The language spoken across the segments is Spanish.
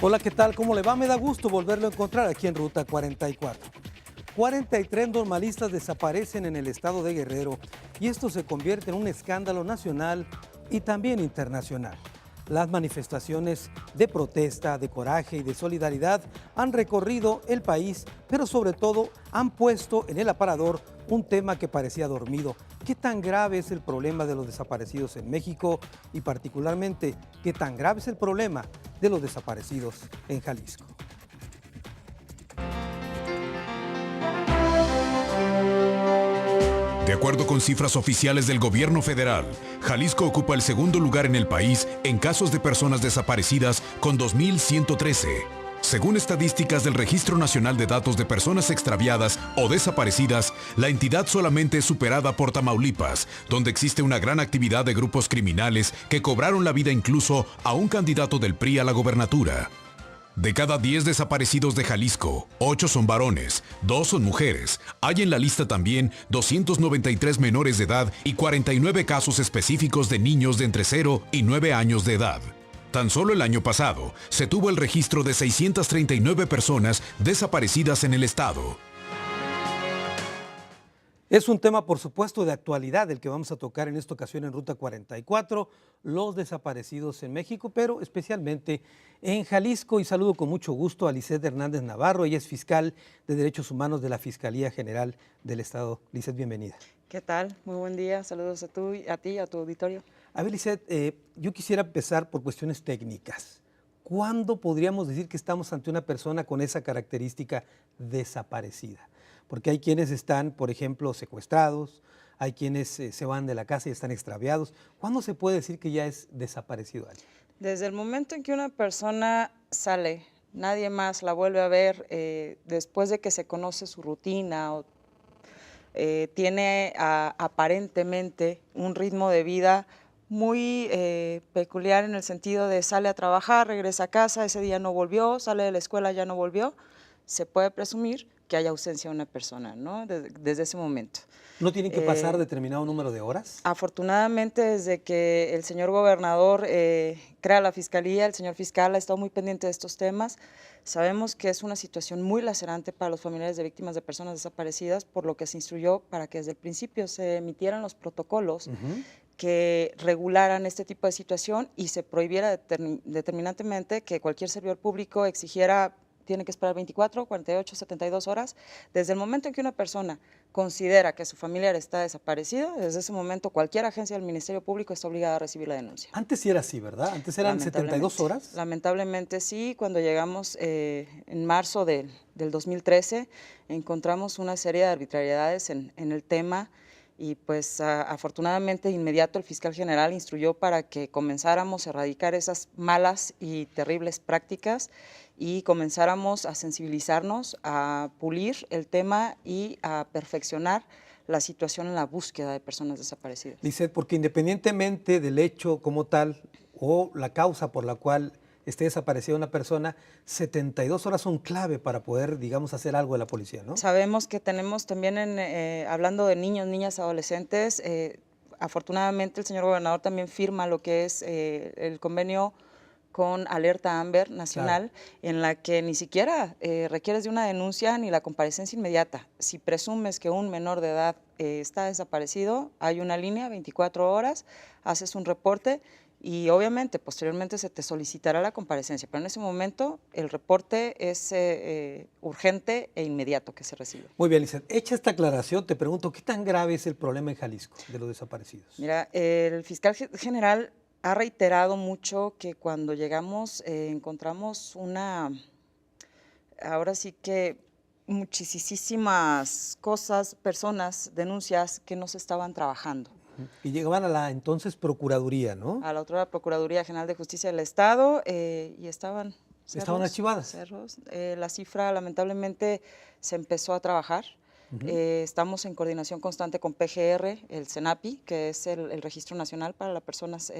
Hola, ¿qué tal? ¿Cómo le va? Me da gusto volverlo a encontrar aquí en Ruta 44. 43 normalistas desaparecen en el estado de Guerrero y esto se convierte en un escándalo nacional y también internacional. Las manifestaciones de protesta, de coraje y de solidaridad han recorrido el país, pero sobre todo han puesto en el aparador un tema que parecía dormido. ¿Qué tan grave es el problema de los desaparecidos en México y particularmente qué tan grave es el problema de los desaparecidos en Jalisco? De acuerdo con cifras oficiales del gobierno federal, Jalisco ocupa el segundo lugar en el país en casos de personas desaparecidas con 2.113. Según estadísticas del Registro Nacional de Datos de Personas Extraviadas o Desaparecidas, la entidad solamente es superada por Tamaulipas, donde existe una gran actividad de grupos criminales que cobraron la vida incluso a un candidato del PRI a la gobernatura. De cada 10 desaparecidos de Jalisco, 8 son varones, 2 son mujeres. Hay en la lista también 293 menores de edad y 49 casos específicos de niños de entre 0 y 9 años de edad. Tan solo el año pasado se tuvo el registro de 639 personas desaparecidas en el estado. Es un tema, por supuesto, de actualidad el que vamos a tocar en esta ocasión en Ruta 44, los desaparecidos en México, pero especialmente en Jalisco. Y saludo con mucho gusto a Lisette Hernández Navarro, ella es fiscal de Derechos Humanos de la Fiscalía General del Estado. Lisette, bienvenida. ¿Qué tal? Muy buen día, saludos a ti y a tu auditorio. A ver, Lisette, yo quisiera empezar por cuestiones técnicas. ¿Cuándo podríamos decir que estamos ante una persona con esa característica desaparecida? Porque hay quienes están, por ejemplo, secuestrados, hay quienes se van de la casa y están extraviados. ¿Cuándo se puede decir que ya es desaparecido alguien? Desde el momento en que una persona sale, nadie más la vuelve a ver después de que se conoce su rutina o tiene aparentemente un ritmo de vida muy peculiar en el sentido de sale a trabajar, regresa a casa, ese día no volvió, sale de la escuela, ya no volvió, se puede presumir que hay ausencia de una persona, ¿no? Desde ese momento. ¿No tienen que pasar determinado número de horas? Afortunadamente, desde que el señor gobernador crea la fiscalía, el señor fiscal ha estado muy pendiente de estos temas. Sabemos que es una situación muy lacerante para los familiares de víctimas de personas desaparecidas, por lo que se instruyó para que desde el principio se emitieran los protocolos que regularan este tipo de situación y se prohibiera determinantemente que cualquier servidor público exigiera tiene que esperar 24, 48, 72 horas. Desde el momento en que una persona considera que su familiar está desaparecido, desde ese momento cualquier agencia del Ministerio Público está obligada a recibir la denuncia. Antes sí era así, ¿verdad? Antes eran 72 horas. Lamentablemente sí, cuando llegamos en marzo del 2013, encontramos una serie de arbitrariedades en el tema y pues afortunadamente inmediato el fiscal general instruyó para que comenzáramos a erradicar esas malas y terribles prácticas y comenzáramos a sensibilizarnos, a pulir el tema y a perfeccionar la situación en la búsqueda de personas desaparecidas. Lisette, porque independientemente del hecho como tal o la causa por la cual esté desaparecida una persona, 72 horas son clave para poder, digamos, hacer algo de la policía, ¿no? Sabemos que tenemos también, hablando de niños, niñas, adolescentes, afortunadamente el señor gobernador también firma lo que es el convenio con Alerta Amber Nacional, claro, en la que ni siquiera requieres de una denuncia ni la comparecencia inmediata. Si presumes que un menor de edad está desaparecido, hay una línea, 24 horas, haces un reporte y obviamente posteriormente se te solicitará la comparecencia, pero en ese momento el reporte es urgente e inmediato que se recibe. Muy bien, Lisette. Hecha esta aclaración, te pregunto, ¿qué tan grave es el problema en Jalisco de los desaparecidos? Mira, el fiscal general ha reiterado mucho que cuando llegamos encontramos ahora sí que muchísimas cosas, personas, denuncias que no se estaban trabajando. Y llegaban a la entonces Procuraduría, ¿no? A la otra Procuraduría General de Justicia del Estado y estaban cerros. ¿Estaban archivadas? Cerros. La cifra lamentablemente se empezó a trabajar. Estamos en coordinación constante con PGR, el CENAPI, que es el Registro Nacional para las personas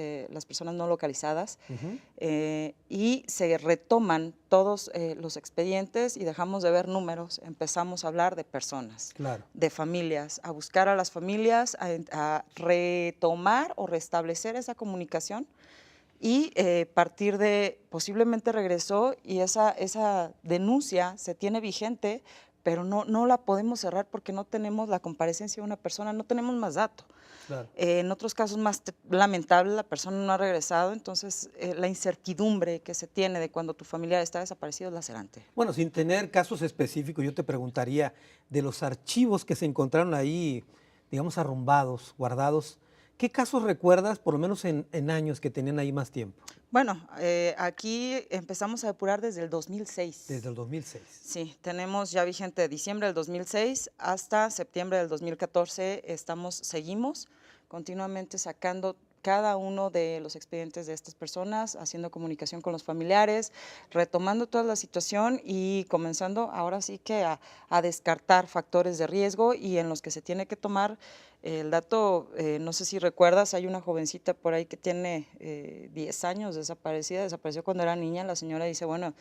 no localizadas, y se retoman todos los expedientes y dejamos de ver números, empezamos a hablar de personas, claro, de familias, a buscar a las familias, a retomar o restablecer esa comunicación y partir de, posiblemente regresó y esa denuncia se tiene vigente, pero no la podemos cerrar porque no tenemos la comparecencia de una persona, no tenemos más datos. Claro. En otros casos más lamentables, la persona no ha regresado, entonces la incertidumbre que se tiene de cuando tu familiar está desaparecido es lacerante. Bueno, sin tener casos específicos, yo te preguntaría de los archivos que se encontraron ahí, digamos, arrumbados, guardados, ¿qué casos recuerdas, por lo menos en años que tenían ahí más tiempo? Bueno, aquí empezamos a depurar desde el 2006. Desde el 2006. Sí, tenemos ya vigente de diciembre del 2006 hasta septiembre del 2014, seguimos continuamente sacando cada uno de los expedientes de estas personas, haciendo comunicación con los familiares, retomando toda la situación y comenzando ahora sí que a descartar factores de riesgo y en los que se tiene que tomar el dato. No sé si recuerdas, hay una jovencita por ahí que tiene 10 años desapareció cuando era niña. La señora dice, bueno,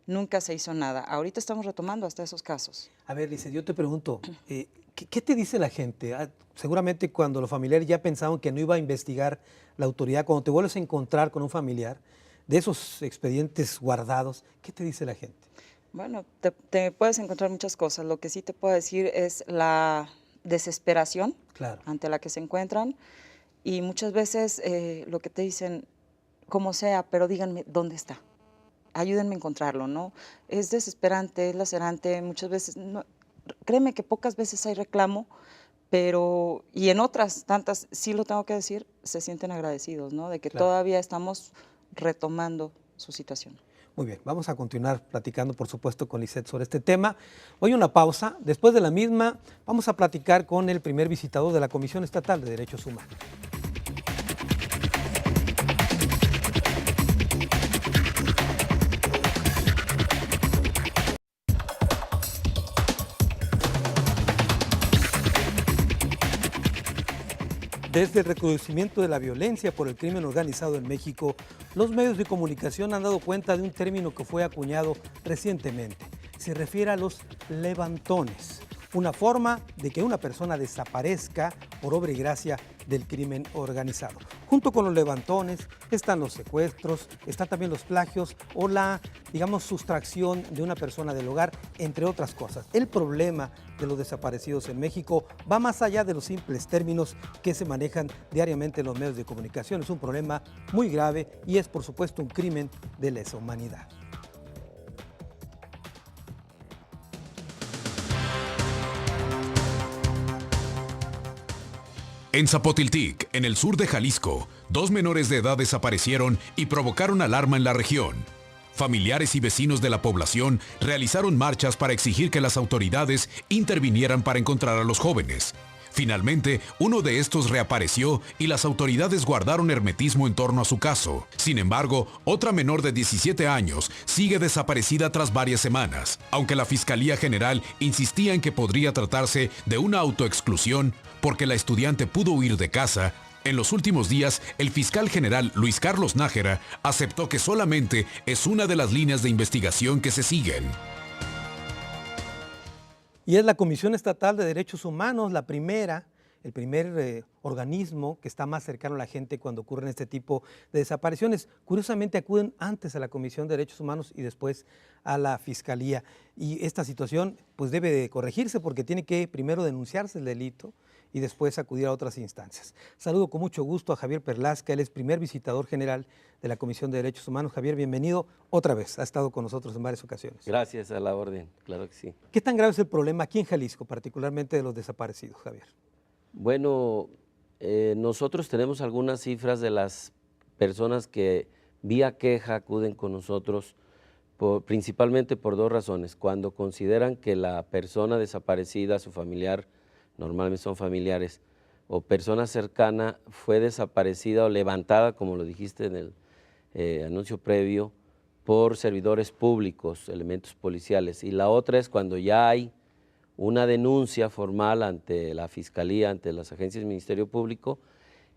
nunca se hizo nada. Ahorita estamos retomando hasta esos casos. A ver, Lice, yo te pregunto, ¿qué te dice la gente? Seguramente cuando los familiares ya pensaban que no iba a investigar la autoridad, cuando te vuelves a encontrar con un familiar, de esos expedientes guardados, ¿qué te dice la gente? Bueno, te puedes encontrar muchas cosas. Lo que sí te puedo decir es la desesperación ante la que se encuentran y muchas veces lo que te dicen, como sea, pero díganme dónde está. Ayúdenme a encontrarlo, ¿no? Es desesperante, es lacerante, muchas veces, no, créeme que pocas veces hay reclamo, pero, y en otras tantas, sí lo tengo que decir, se sienten agradecidos, ¿no? De que todavía estamos retomando su situación. Muy bien, vamos a continuar platicando, por supuesto, con Lisette sobre este tema. Hoy una pausa, después de la misma vamos a platicar con el primer visitador de la Comisión Estatal de Derechos Humanos. Desde el recrudecimiento de la violencia por el crimen organizado en México, los medios de comunicación han dado cuenta de un término que fue acuñado recientemente. Se refiere a los levantones, una forma de que una persona desaparezca por obra y gracia del crimen organizado. Junto con los levantones están los secuestros, están también los plagios o la, digamos, sustracción de una persona del hogar, entre otras cosas. El problema de los desaparecidos en México va más allá de los simples términos que se manejan diariamente en los medios de comunicación. Es un problema muy grave y es, por supuesto, un crimen de lesa humanidad. En Zapotiltic, en el sur de Jalisco, 2 menores de edad desaparecieron y provocaron alarma en la región. Familiares y vecinos de la población realizaron marchas para exigir que las autoridades intervinieran para encontrar a los jóvenes. Finalmente, uno de estos reapareció y las autoridades guardaron hermetismo en torno a su caso. Sin embargo, otra menor de 17 años sigue desaparecida tras varias semanas. Aunque la Fiscalía General insistía en que podría tratarse de una autoexclusión porque la estudiante pudo huir de casa, en los últimos días, el fiscal general Luis Carlos Nájera aceptó que solamente es una de las líneas de investigación que se siguen. Y es la Comisión Estatal de Derechos Humanos el primer organismo que está más cercano a la gente cuando ocurren este tipo de desapariciones. Curiosamente acuden antes a la Comisión de Derechos Humanos y después a la Fiscalía. Y esta situación pues debe de corregirse porque tiene que primero denunciarse el delito y después acudir a otras instancias. Saludo con mucho gusto a Javier Perlasca, él es primer visitador general de la Comisión de Derechos Humanos. Javier, bienvenido otra vez, ha estado con nosotros en varias ocasiones. Gracias, a la orden, claro que sí. ¿Qué tan grave es el problema aquí en Jalisco, particularmente de los desaparecidos, Javier? Bueno, nosotros tenemos algunas cifras de las personas que vía queja acuden con nosotros, principalmente por 2 razones. Cuando consideran que la persona desaparecida, su familiar, normalmente son familiares, o persona cercana, fue desaparecida o levantada, como lo dijiste en el anuncio previo, por servidores públicos, elementos policiales. Y la otra es cuando ya hay una denuncia formal ante la Fiscalía, ante las agencias del Ministerio Público,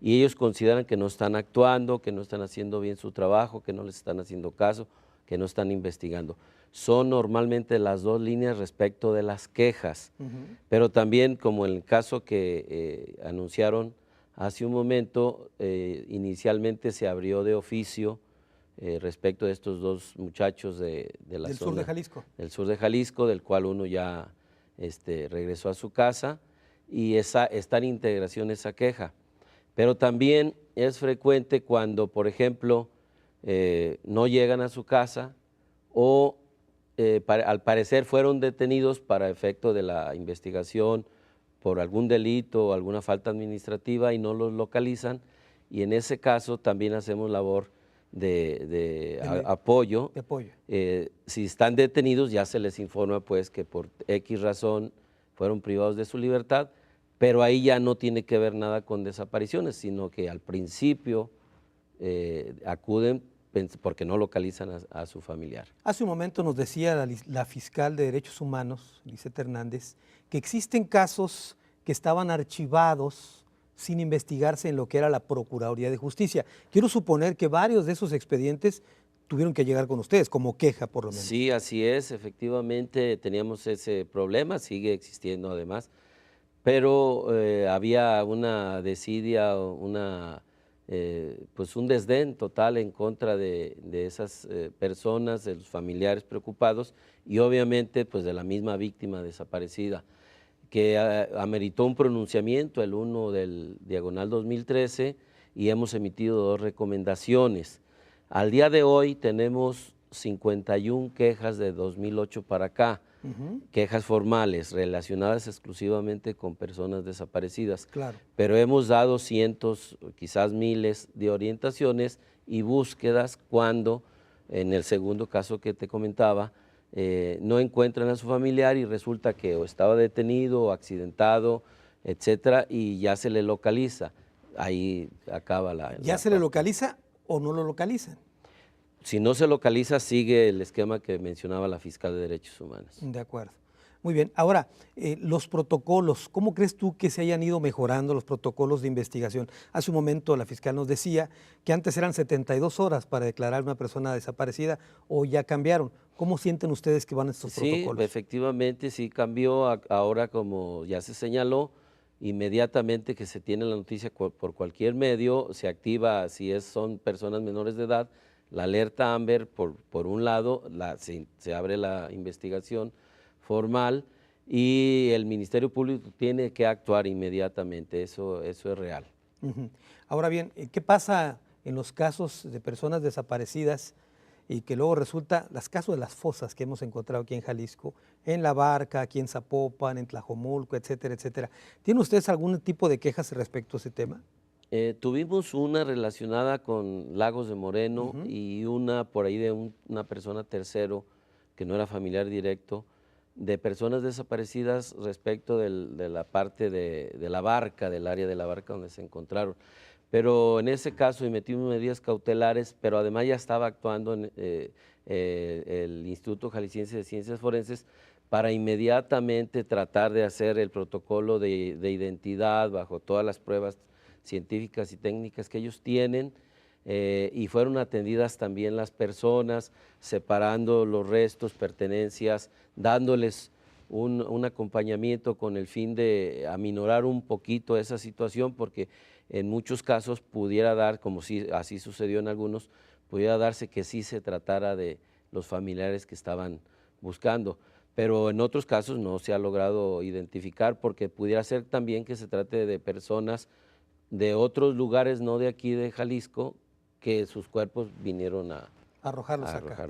y ellos consideran que no están actuando, que no están haciendo bien su trabajo, que no les están haciendo caso, que no están investigando. Son normalmente las 2 líneas respecto de las quejas, pero también como en el caso que anunciaron hace un momento, inicialmente se abrió de oficio respecto de estos dos muchachos de la Del zona sur de Jalisco. del sur de Jalisco, del cual uno ya regresó a su casa, y está en integración esa queja. Pero también es frecuente cuando, por ejemplo, no llegan a su casa o al parecer fueron detenidos para efecto de la investigación por algún delito o alguna falta administrativa y no los localizan, y en ese caso también hacemos labor de apoyo. De apoyo. Si están detenidos ya se les informa pues que por X razón fueron privados de su libertad, pero ahí ya no tiene que ver nada con desapariciones, sino que al principio acuden porque no localizan a su familiar. Hace un momento nos decía la fiscal de Derechos Humanos, Lisette Hernández, que existen casos que estaban archivados sin investigarse en lo que era la Procuraduría de Justicia. Quiero suponer que varios de esos expedientes tuvieron que llegar con ustedes, como queja por lo menos. Sí, así es, efectivamente teníamos ese problema, sigue existiendo además, pero había una desidia, pues un desdén total en contra de esas personas, de los familiares preocupados y obviamente pues de la misma víctima desaparecida, que ameritó un pronunciamiento el 1 del diagonal 2013 y hemos emitido 2 recomendaciones. Al día de hoy tenemos 51 quejas de 2008 para acá, quejas formales relacionadas exclusivamente con personas desaparecidas. Claro. Pero hemos dado cientos, quizás miles de orientaciones y búsquedas cuando, en el segundo caso que te comentaba, no encuentran a su familiar y resulta que o estaba detenido o accidentado, etcétera, y ya se le localiza. Ahí acaba la... ¿Ya se le localiza o no lo localizan? Si no se localiza, sigue el esquema que mencionaba la fiscal de Derechos Humanos. De acuerdo. Muy bien. Ahora, los protocolos, ¿cómo crees tú que se hayan ido mejorando los protocolos de investigación? Hace un momento la fiscal nos decía que antes eran 72 horas para declarar a una persona desaparecida, o ya cambiaron. ¿Cómo sienten ustedes que van estos protocolos? Sí, efectivamente sí cambió. Ahora, como ya se señaló, inmediatamente que se tiene la noticia por cualquier medio, se activa, si son personas menores de edad, la alerta AMBER por un lado, se abre la investigación formal y el Ministerio Público tiene que actuar inmediatamente, eso es real. Ahora bien, ¿qué pasa en los casos de personas desaparecidas y que luego resulta, los casos de las fosas que hemos encontrado aquí en Jalisco, en La Barca, aquí en Zapopan, en Tlajomulco, etcétera, etcétera? ¿Tienen ustedes algún tipo de quejas respecto a ese tema? Tuvimos una relacionada con Lagos de Moreno y una por ahí de una persona tercero que no era familiar directo, de personas desaparecidas respecto de la parte de La Barca, del área de La Barca donde se encontraron. Pero en ese caso emitimos medidas cautelares, pero además ya estaba actuando el Instituto Jalisciense de Ciencias Forenses para inmediatamente tratar de hacer el protocolo de identidad bajo todas las pruebas científicas y técnicas que ellos tienen, y fueron atendidas también las personas, separando los restos, pertenencias, dándoles un acompañamiento con el fin de aminorar un poquito esa situación, porque en muchos casos pudiera dar, como así sucedió en algunos, pudiera darse que sí se tratara de los familiares que estaban buscando, pero en otros casos no se ha logrado identificar, porque pudiera ser también que se trate de personas de otros lugares, no de aquí de Jalisco, que sus cuerpos vinieron a arrojarlos acá.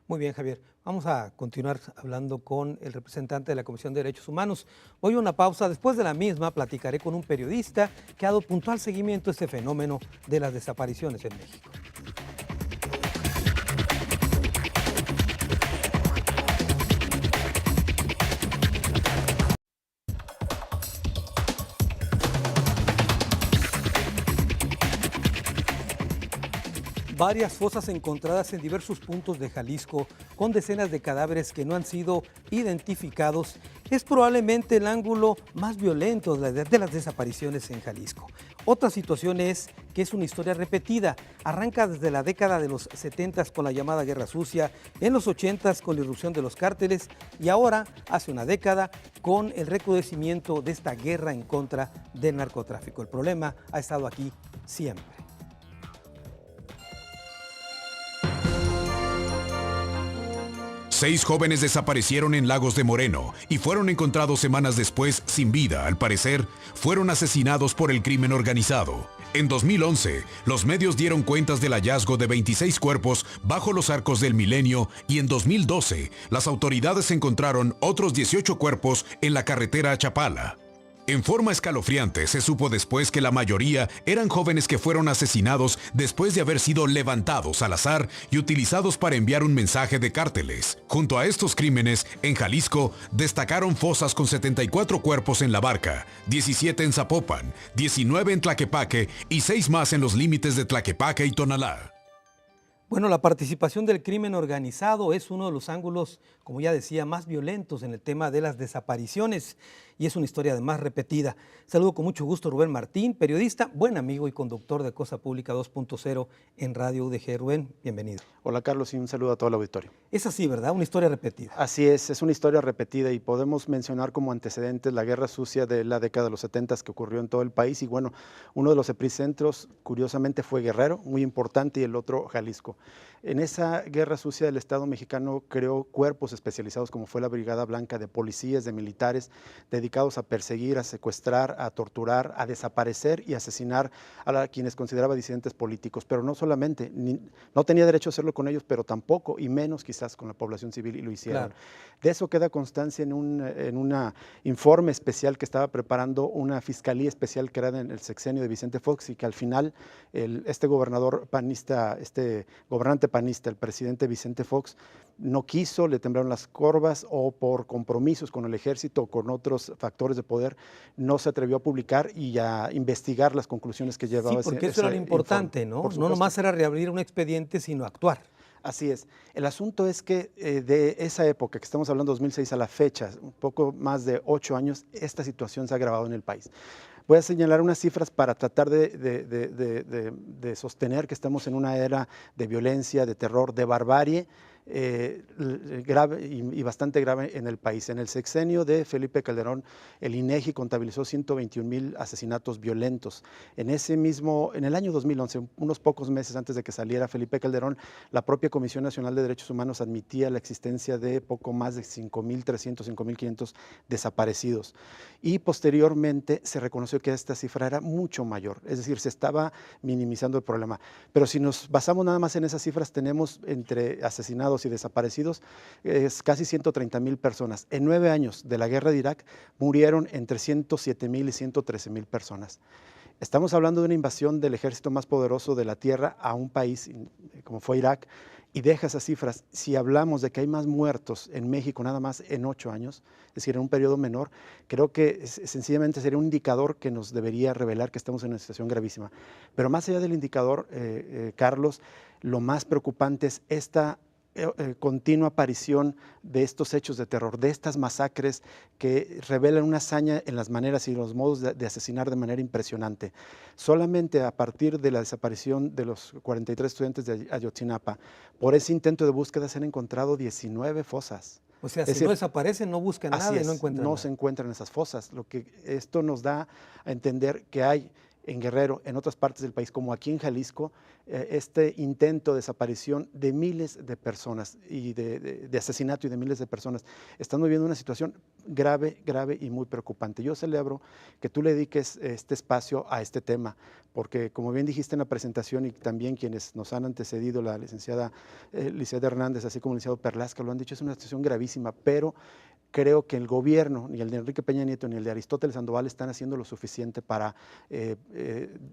Muy bien, Javier. Vamos a continuar hablando con el representante de la Comisión de Derechos Humanos. Voy a una pausa. Después de la misma, platicaré con un periodista que ha dado puntual seguimiento a este fenómeno de las desapariciones en México. Varias fosas encontradas en diversos puntos de Jalisco, con decenas de cadáveres que no han sido identificados, es probablemente el ángulo más violento de las desapariciones en Jalisco. Otra situación es que es una historia repetida. Arranca desde la década de los 70 con la llamada Guerra Sucia, en los 80 con la irrupción de los cárteles y ahora, hace una década, con el recrudecimiento de esta guerra en contra del narcotráfico. El problema ha estado aquí siempre. Seis jóvenes desaparecieron en Lagos de Moreno y fueron encontrados semanas después sin vida. Al parecer, fueron asesinados por el crimen organizado. En 2011, los medios dieron cuentas del hallazgo de 26 cuerpos bajo los Arcos del Milenio y en 2012, las autoridades encontraron otros 18 cuerpos en la carretera a Chapala. En forma escalofriante, se supo después que la mayoría eran jóvenes que fueron asesinados después de haber sido levantados al azar y utilizados para enviar un mensaje de cárteles. Junto a estos crímenes, en Jalisco, destacaron fosas con 74 cuerpos en La Barca, 17 en Zapopan, 19 en Tlaquepaque y 6 más en los límites de Tlaquepaque y Tonalá. Bueno, la participación del crimen organizado es uno de los ángulos, como ya decía, más violentos en el tema de las desapariciones y es una historia además repetida. Saludo con mucho gusto a Rubén Martín, periodista, buen amigo y conductor de Cosa Pública 2.0 en Radio UDG. Rubén, bienvenido. Hola Carlos y un saludo a todo el auditorio. Es así, ¿verdad? Una historia repetida. Así es una historia repetida y podemos mencionar como antecedentes la Guerra Sucia de la década de los 70 que ocurrió en todo el país y bueno, uno de los epicentros curiosamente fue Guerrero, muy importante, y el otro Jalisco. En esa Guerra Sucia del Estado mexicano creó cuerpos especializados como fue la Brigada Blanca de policías, de militares, dedicados a perseguir, a secuestrar, a torturar, a desaparecer y asesinar a quienes consideraba disidentes políticos, pero no solamente, no tenía derecho a hacerlo con ellos, pero tampoco, y menos quizás con la población civil, y lo hicieron. Claro. De eso queda constancia en un informe especial que estaba preparando una fiscalía especial que era en el sexenio de Vicente Fox y que al final este gobernador panista, este gobernante panista, el presidente Vicente Fox, no quiso, le temblaron las corvas o por compromisos con el ejército o con otros factores de poder, no se atrevió a publicar y a investigar las conclusiones que llevaba. Sí, porque eso era lo importante, ¿no? No nomás era reabrir un expediente, sino actuar. Así es. El asunto es que de esa época, que estamos hablando 2006 a la fecha, un poco más de 8 años, esta situación se ha agravado en el país. Voy a señalar unas cifras para tratar de sostener que estamos en una era de violencia, de terror, de barbarie, grave y bastante grave en el país. En el sexenio de Felipe Calderón, el INEGI contabilizó 121,000 asesinatos violentos. En el año 2011, unos pocos meses antes de que saliera Felipe Calderón, la propia Comisión Nacional de Derechos Humanos admitía la existencia de poco más de 5,300, 5,500 desaparecidos. Y posteriormente se reconoció que esta cifra era mucho mayor, es decir, se estaba minimizando el problema. Pero si nos basamos nada más en esas cifras, tenemos entre asesinados y desaparecidos casi 130,000 personas. En 9 años de la guerra de Irak murieron entre 107,000 y 113,000 personas. Estamos hablando de una invasión del ejército más poderoso de la tierra a un país como fue Irak y deja esas cifras. Si hablamos de que hay más muertos en México nada más en 8 años, es decir, en un periodo menor, creo que sencillamente sería un indicador que nos debería revelar que estamos en una situación gravísima. Pero más allá del indicador, Carlos, lo más preocupante es esta continua aparición de estos hechos de terror, de estas masacres que revelan una hazaña en las maneras y los modos de asesinar de manera impresionante. Solamente a partir de la desaparición de los 43 estudiantes de Ayotzinapa, por ese intento de búsqueda se han encontrado 19 fosas. O sea, si no desaparecen, no buscan nada y no encuentran nada. No se encuentran esas fosas. Lo que esto nos da a entender que hay en Guerrero, en otras partes del país, como aquí en Jalisco, este intento de desaparición de miles de personas y de asesinato y de miles de personas. Estamos viviendo una situación grave, grave y muy preocupante. Yo celebro que tú le dediques este espacio a este tema, porque como bien dijiste en la presentación y también quienes nos han antecedido, la licenciada Lisset Hernández, así como el licenciado Perlasca, lo han dicho, es una situación gravísima, pero creo que el gobierno, ni el de Enrique Peña Nieto ni el de Aristóteles Sandoval están haciendo lo suficiente para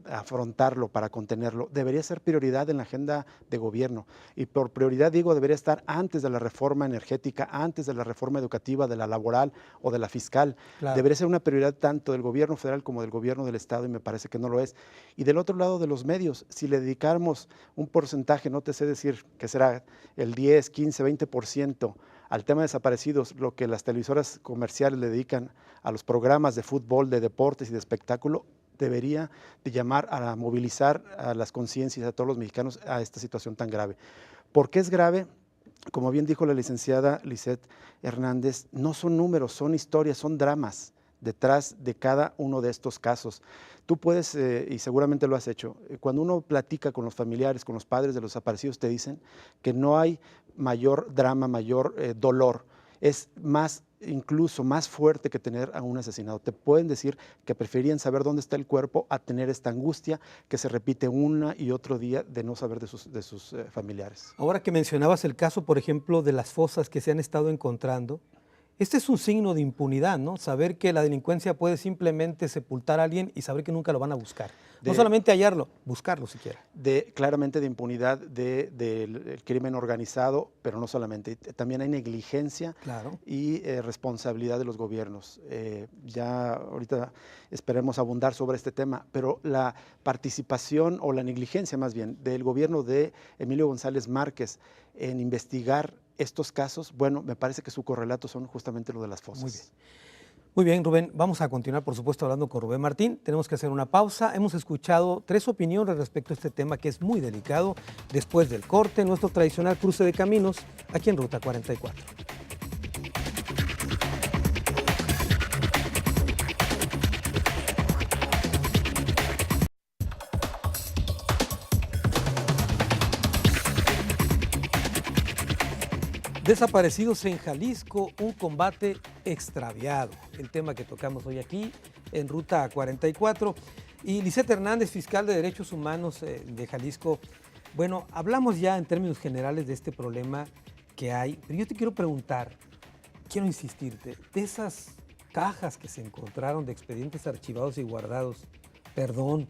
afrontarlo, para contenerlo. Debería ser prioridad en la agenda de gobierno y por prioridad digo debería estar antes de la reforma energética, antes de la reforma educativa, de la laboral, o de la fiscal. Claro. Debería ser una prioridad tanto del gobierno federal como del gobierno del estado y me parece que no lo es. Y del otro lado de los medios, si le dedicáramos un porcentaje, no te sé decir que será el 10, 15, 20% al tema de desaparecidos, lo que las televisoras comerciales le dedican a los programas de fútbol, de deportes y de espectáculo, debería de llamar a movilizar a las conciencias, a todos los mexicanos a esta situación tan grave. ¿Por qué es grave? Como bien dijo la licenciada Lisette Hernández, no son números, son historias, son dramas detrás de cada uno de estos casos. Tú puedes, y seguramente lo has hecho, cuando uno platica con los familiares, con los padres de los desaparecidos, te dicen que no hay mayor drama, mayor dolor. Es más, incluso más fuerte que tener a un asesinado. Te pueden decir que preferían saber dónde está el cuerpo a tener esta angustia que se repite una y otro día de no saber de sus familiares. Ahora que mencionabas el caso, por ejemplo, de las fosas que se han estado encontrando, este es un signo de impunidad, ¿no? Saber que la delincuencia puede simplemente sepultar a alguien y saber que nunca lo van a buscar. No solamente hallarlo, buscarlo siquiera. Claramente de impunidad del crimen organizado, pero no solamente. También hay negligencia y responsabilidad de los gobiernos. Ya ahorita esperemos abundar sobre este tema, pero la participación o la negligencia más bien del gobierno de Emilio González Márquez en investigar estos casos, bueno, me parece que su correlato son justamente lo de las fosas. Muy bien. Muy bien, Rubén, vamos a continuar, por supuesto, hablando con Rubén Martín. Tenemos que hacer una pausa. Hemos escuchado 3 opiniones respecto a este tema que es muy delicado. Después del corte, nuestro tradicional cruce de caminos aquí en Ruta 44. Desaparecidos en Jalisco, un combate extraviado. El tema que tocamos hoy aquí en Ruta 44. Y Lisette Hernández, fiscal de Derechos Humanos de Jalisco. Bueno, hablamos ya en términos generales de este problema que hay, pero yo te quiero preguntar, quiero insistirte, de esas cajas que se encontraron de expedientes archivados y guardados, perdón,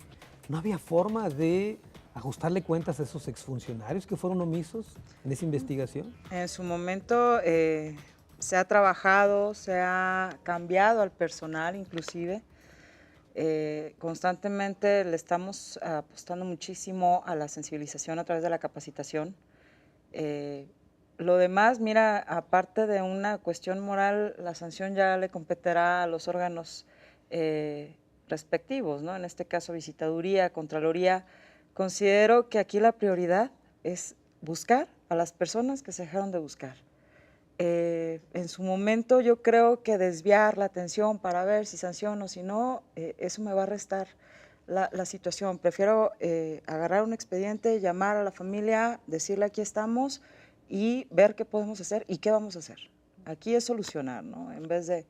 ¿no había forma de ajustarle cuentas a esos exfuncionarios que fueron omisos en esa investigación? En su momento se ha trabajado, se ha cambiado al personal inclusive. Constantemente le estamos apostando muchísimo a la sensibilización a través de la capacitación. Lo demás, mira, aparte de una cuestión moral, la sanción ya le competirá a los órganos respectivos, ¿no? En este caso, Visitaduría, Contraloría. Considero que aquí la prioridad es buscar a las personas que se dejaron de buscar. En su momento yo creo que desviar la atención para ver si sanciono o si no, eso me va a restar la situación. Prefiero agarrar un expediente, llamar a la familia, decirle aquí estamos y ver qué podemos hacer y qué vamos a hacer. Aquí es solucionar, ¿no? En vez de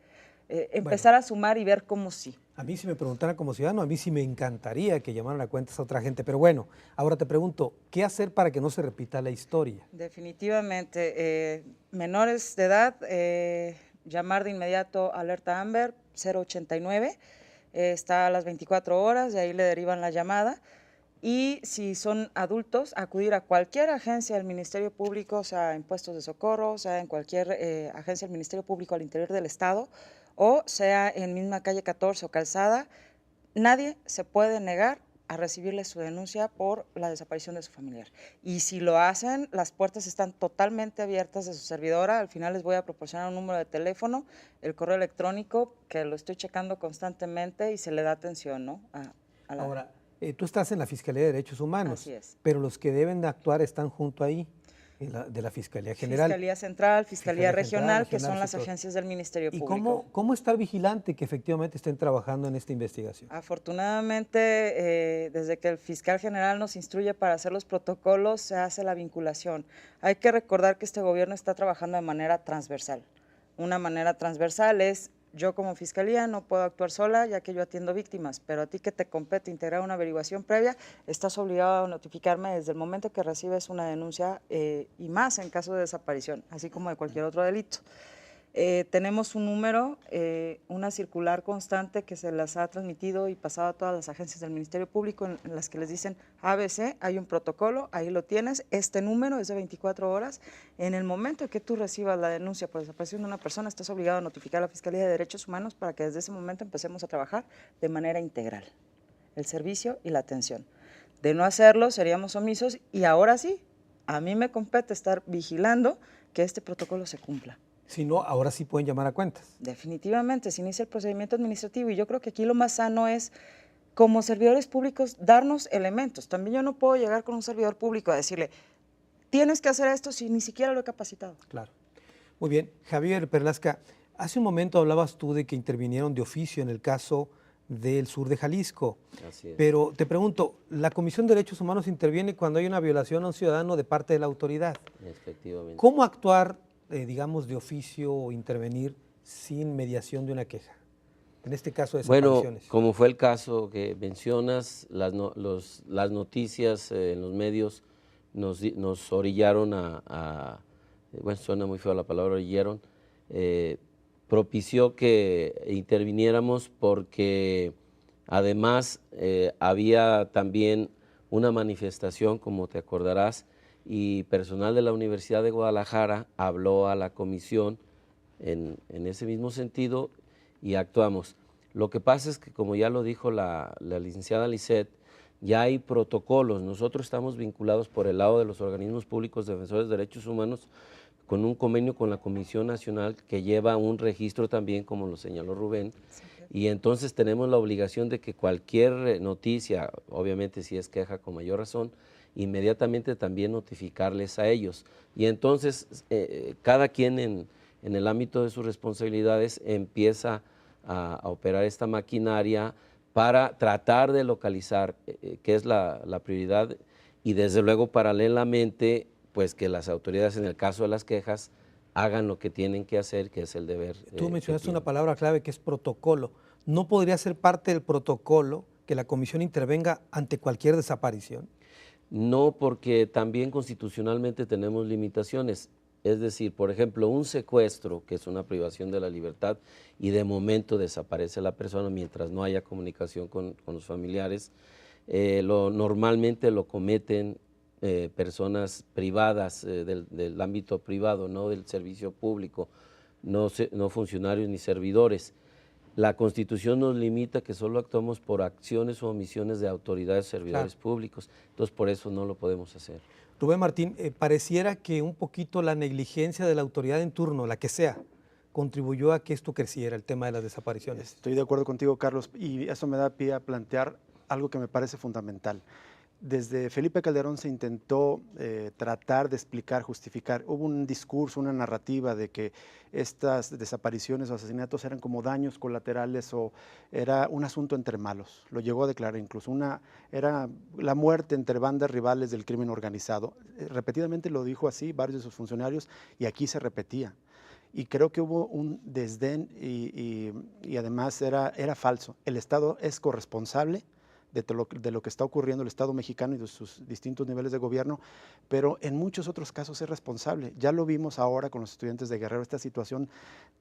empezar a sumar y ver cómo sí. A mí, si me preguntaran como ciudadano, a mí sí me encantaría que llamaran a cuentas a otra gente. Pero bueno, ahora te pregunto, ¿qué hacer para que no se repita la historia? Definitivamente, menores de edad, llamar de inmediato a Alerta Amber 089, está a las 24 horas, de ahí le derivan la llamada. Y si son adultos, acudir a cualquier agencia del Ministerio Público, sea en puestos de socorro, sea en cualquier agencia del Ministerio Público al interior del Estado, o sea en misma calle 14 o Calzada. Nadie se puede negar a recibirle su denuncia por la desaparición de su familiar. Y si lo hacen, las puertas están totalmente abiertas de su servidora. Al final les voy a proporcionar un número de teléfono, el correo electrónico, que lo estoy checando constantemente y se le da atención, ¿no? Ahora, tú estás en la Fiscalía de Derechos Humanos, Así es. pero los que deben de actuar están junto ahí, de la Fiscalía General. Fiscalía Central, Fiscalía Regional, que son las y todo. agencias del Ministerio ¿Y Público. cómo estar vigilante que efectivamente estén trabajando en esta investigación? Afortunadamente, desde que el fiscal general nos instruye para hacer los protocolos, se hace la vinculación. Hay que recordar que este gobierno está trabajando de manera transversal. Una manera transversal es, yo como fiscalía no puedo actuar sola ya que yo atiendo víctimas, pero a ti que te compete integrar una averiguación previa, estás obligado a notificarme desde el momento que recibes una denuncia y más en caso de desaparición, así como de cualquier otro delito. Tenemos un número, una circular constante que se las ha transmitido y pasado a todas las agencias del Ministerio Público en las que les dicen ABC, hay un protocolo, ahí lo tienes, este número es de 24 horas. En el momento que tú recibas la denuncia por desaparición de una persona, estás obligado a notificar a la Fiscalía de Derechos Humanos para que desde ese momento empecemos a trabajar de manera integral el servicio y la atención. De no hacerlo, seríamos omisos y ahora sí, a mí me compete estar vigilando que este protocolo se cumpla. Si no, ahora sí pueden llamar a cuentas. Definitivamente, se inicia el procedimiento administrativo y yo creo que aquí lo más sano es, como servidores públicos, darnos elementos. También yo no puedo llegar con un servidor público a decirle, tienes que hacer esto si ni siquiera lo he capacitado. Claro. Muy bien. Javier Perlasca, hace un momento hablabas tú de que intervinieron de oficio en el caso del sur de Jalisco. Así es. Pero te pregunto, ¿la Comisión de Derechos Humanos interviene cuando hay una violación a un ciudadano de parte de la autoridad? Efectivamente. ¿Cómo actuar, digamos, de oficio o intervenir sin mediación de una queja? En este caso de desapariciones. Bueno, como fue el caso que mencionas, las noticias en los medios nos orillaron bueno, suena muy feo la palabra orillaron, propició que interviniéramos porque además había también una manifestación, como te acordarás, y personal de la Universidad de Guadalajara habló a la comisión en ese mismo sentido y actuamos. Lo que pasa es que, como ya lo dijo la licenciada Lisset, ya hay protocolos. Nosotros estamos vinculados por el lado de los organismos públicos defensores de derechos humanos con un convenio con la Comisión Nacional que lleva un registro también, como lo señaló Rubén, y entonces tenemos la obligación de que cualquier noticia, obviamente si es queja con mayor razón, inmediatamente también notificarles a ellos. Y entonces cada quien en el ámbito de sus responsabilidades empieza a operar esta maquinaria para tratar de localizar qué es la prioridad y desde luego paralelamente pues que las autoridades en el caso de las quejas hagan lo que tienen que hacer, que es el deber. Tú mencionaste una palabra clave que es protocolo. ¿No podría ser parte del protocolo que la comisión intervenga ante cualquier desaparición? No, porque también constitucionalmente tenemos limitaciones. Es decir, por ejemplo, un secuestro, que es una privación de la libertad, y de momento desaparece la persona mientras no haya comunicación con los familiares, normalmente lo cometen personas privadas del ámbito privado, no del servicio público, no funcionarios ni servidores. La Constitución nos limita que solo actuamos por acciones o omisiones de autoridades o servidores públicos, entonces por eso no lo podemos hacer. Rubén Martín, pareciera que un poquito la negligencia de la autoridad en turno, la que sea, contribuyó a que esto creciera, el tema de las desapariciones. Estoy de acuerdo contigo, Carlos, y eso me da pie a plantear algo que me parece fundamental. Desde Felipe Calderón se intentó tratar de explicar, justificar. Hubo un discurso, una narrativa de que estas desapariciones o asesinatos eran como daños colaterales o era un asunto entre malos. Lo llegó a declarar incluso. Era la muerte entre bandas rivales del crimen organizado. Repetidamente lo dijo así varios de sus funcionarios y aquí se repetía. Y creo que hubo un desdén y además era falso. El Estado es corresponsable de lo que está ocurriendo el Estado mexicano y de sus distintos niveles de gobierno, pero en muchos otros casos es responsable. Ya lo vimos ahora con los estudiantes de Guerrero, esta situación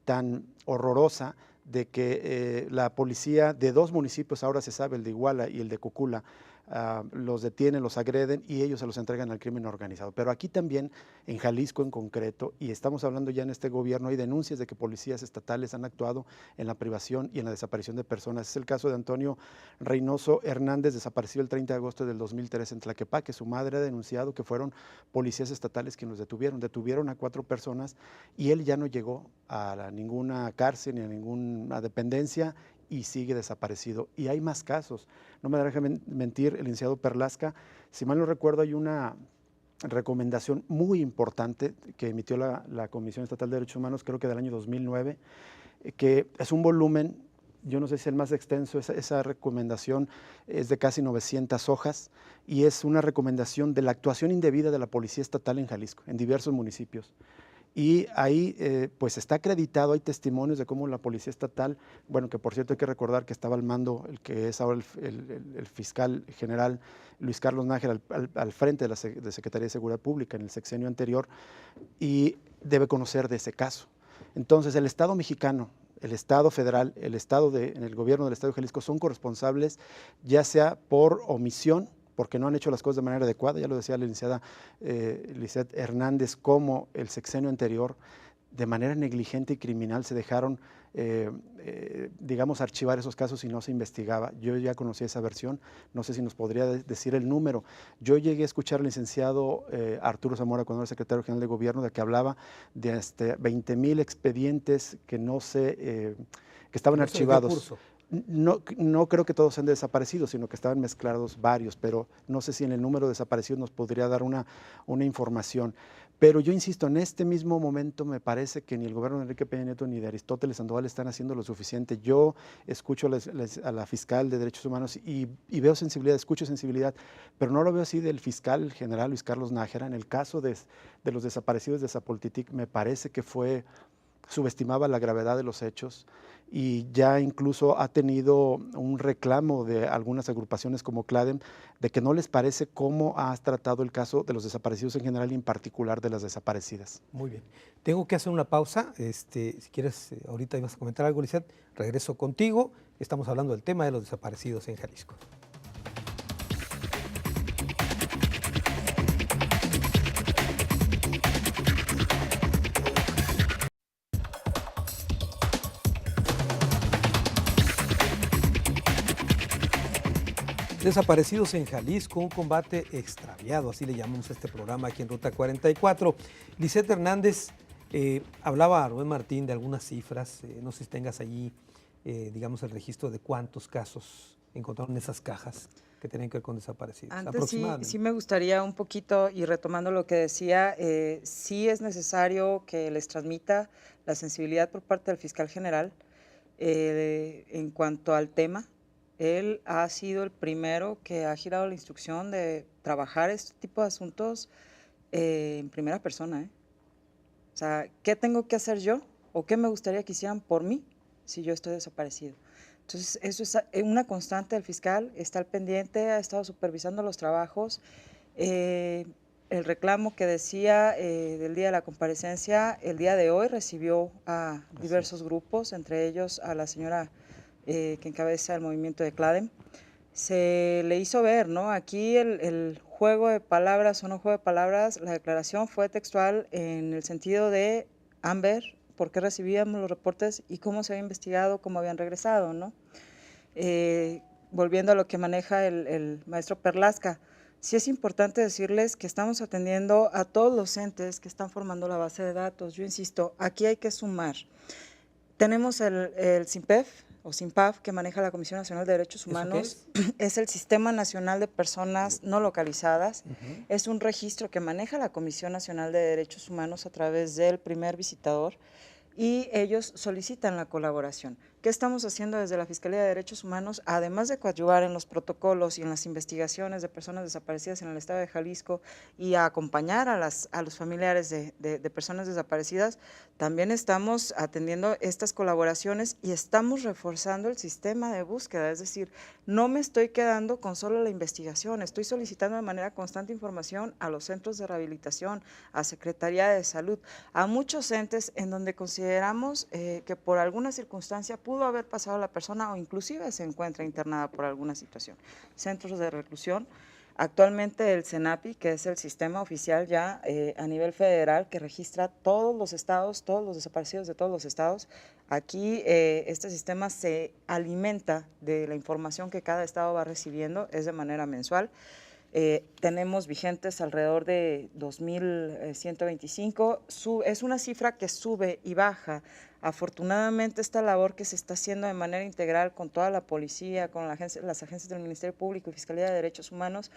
tan horrorosa de que la policía de dos municipios, ahora se sabe, el de Iguala y el de Cocula, los detienen, los agreden y ellos se los entregan al crimen organizado. Pero aquí también, en Jalisco en concreto, y estamos hablando ya en este gobierno, hay denuncias de que policías estatales han actuado en la privación y en la desaparición de personas. Es el caso de Antonio Reynoso Hernández, desaparecido el 30 de agosto del 2003 en Tlaquepaque. Su madre ha denunciado que fueron policías estatales quienes los detuvieron. Detuvieron a 4 personas y él ya no llegó a ninguna cárcel ni a ninguna dependencia y sigue desaparecido. Y hay más casos. No me deja mentir el licenciado Perlasca. Si mal no recuerdo, hay una recomendación muy importante que emitió la Comisión Estatal de Derechos Humanos, creo que del año 2009, que es un volumen, yo no sé si es el más extenso, esa recomendación es de casi 900 hojas y es una recomendación de la actuación indebida de la Policía Estatal en Jalisco, en diversos municipios. Y ahí pues está acreditado, hay testimonios de cómo la Policía Estatal, bueno, que por cierto hay que recordar que estaba al mando el que es ahora el fiscal general Luis Carlos Nájera al frente de Secretaría de Seguridad Pública en el sexenio anterior y debe conocer de ese caso. Entonces, el Estado mexicano, el Estado federal, el gobierno del Estado de Jalisco son corresponsables, ya sea por omisión, porque no han hecho las cosas de manera adecuada, ya lo decía la licenciada Lisette Hernández, como el sexenio anterior, de manera negligente y criminal se dejaron, digamos, archivar esos casos y no se investigaba. Yo ya conocí esa versión, no sé si nos podría decir el número. Yo llegué a escuchar al licenciado Arturo Zamora, cuando era secretario general de gobierno, de que hablaba de 20,000 expedientes que que estaban archivados. No creo que todos sean desaparecidos, sino que estaban mezclados varios, pero no sé si en el número de desaparecidos nos podría dar una información. Pero yo insisto, en este mismo momento me parece que ni el gobierno de Enrique Peña Nieto ni de Aristóteles Sandoval están haciendo lo suficiente. Yo escucho a la fiscal de Derechos Humanos y veo sensibilidad, escucho sensibilidad, pero no lo veo así del fiscal general Luis Carlos Nájera. En el caso de los desaparecidos de Zapoltitic, me parece que subestimaba la gravedad de los hechos y ya incluso ha tenido un reclamo de algunas agrupaciones como CLADEM de que no les parece cómo has tratado el caso de los desaparecidos en general y en particular de las desaparecidas. Muy bien. Tengo que hacer una pausa. Si quieres, ahorita ibas a comentar algo, Lisette, regreso contigo. Estamos hablando del tema de los desaparecidos en Jalisco. Desaparecidos en Jalisco, un combate extraviado, así le llamamos a este programa aquí en Ruta 44. Lisette Hernández, hablaba a Rubén Martín de algunas cifras, no sé si tengas allí, digamos, el registro de cuántos casos encontraron en esas cajas que tienen que ver con desaparecidos. Antes sí me gustaría un poquito, y retomando lo que decía, sí es necesario que les transmita la sensibilidad por parte del fiscal general en cuanto al tema. Él ha sido el primero que ha girado la instrucción de trabajar este tipo de asuntos en primera persona. O sea, ¿qué tengo que hacer yo o qué me gustaría que hicieran por mí si yo estoy desaparecido? Entonces, eso es una constante del fiscal, está al pendiente, ha estado supervisando los trabajos. El reclamo que decía del día de la comparecencia, el día de hoy recibió a diversos grupos, entre ellos a la señora que encabeza el movimiento de CLADEM. Se le hizo ver, ¿no? Aquí el juego de palabras o no juego de palabras, la declaración fue textual en el sentido de Amber, por qué recibíamos los reportes y cómo se había investigado, cómo habían regresado, ¿no? Volviendo a lo que maneja el maestro Perlasca, sí es importante decirles que estamos atendiendo a todos los entes que están formando la base de datos. Yo insisto, aquí hay que sumar. Tenemos el SINPEF, o SINPAF, que maneja la Comisión Nacional de Derechos Humanos, es el Sistema Nacional de Personas No Localizadas, es un registro que maneja la Comisión Nacional de Derechos Humanos a través del primer visitador y ellos solicitan la colaboración. ¿Qué estamos haciendo desde la Fiscalía de Derechos Humanos? Además de coadyuvar en los protocolos y en las investigaciones de personas desaparecidas en el estado de Jalisco y a acompañar a los familiares de personas desaparecidas, también estamos atendiendo estas colaboraciones y estamos reforzando el sistema de búsqueda, es decir, no me estoy quedando con solo la investigación, estoy solicitando de manera constante información a los centros de rehabilitación, a Secretaría de Salud, a muchos entes en donde consideramos que por alguna circunstancia pudo haber pasado la persona o inclusive se encuentra internada por alguna situación. Centros de reclusión, actualmente el CENAPI, que es el sistema oficial ya a nivel federal que registra todos los estados, todos los desaparecidos de todos los estados. Aquí este sistema se alimenta de la información que cada estado va recibiendo, es de manera mensual. Tenemos vigentes alrededor de 2,125, es una cifra que sube y baja. Afortunadamente esta labor que se está haciendo de manera integral con toda la policía, con las agencias del Ministerio Público y Fiscalía de Derechos Humanos,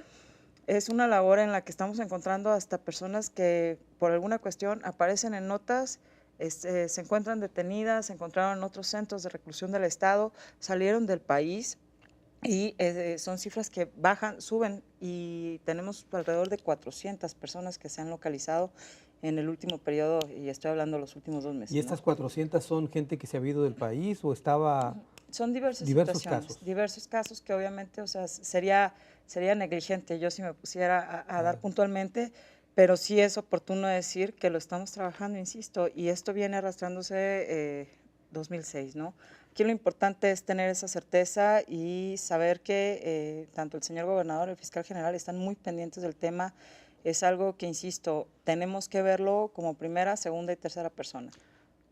es una labor en la que estamos encontrando hasta personas que por alguna cuestión aparecen en notas, se encuentran detenidas, se encontraron en otros centros de reclusión del estado, salieron del país. Y son cifras que bajan, suben y tenemos alrededor de 400 personas que se han localizado en el último periodo y estoy hablando de los últimos 2 meses. ¿Y estas 400 son gente que se ha ido del país o estaba...? Son diversos casos que obviamente, o sea, sería negligente yo si me pusiera a dar puntualmente, pero sí es oportuno decir que lo estamos trabajando, insisto, y esto viene arrastrándose 2006, ¿no? Aquí lo importante es tener esa certeza y saber que tanto el señor gobernador y el fiscal general están muy pendientes del tema. Es algo que, insisto, tenemos que verlo como primera, segunda y tercera persona.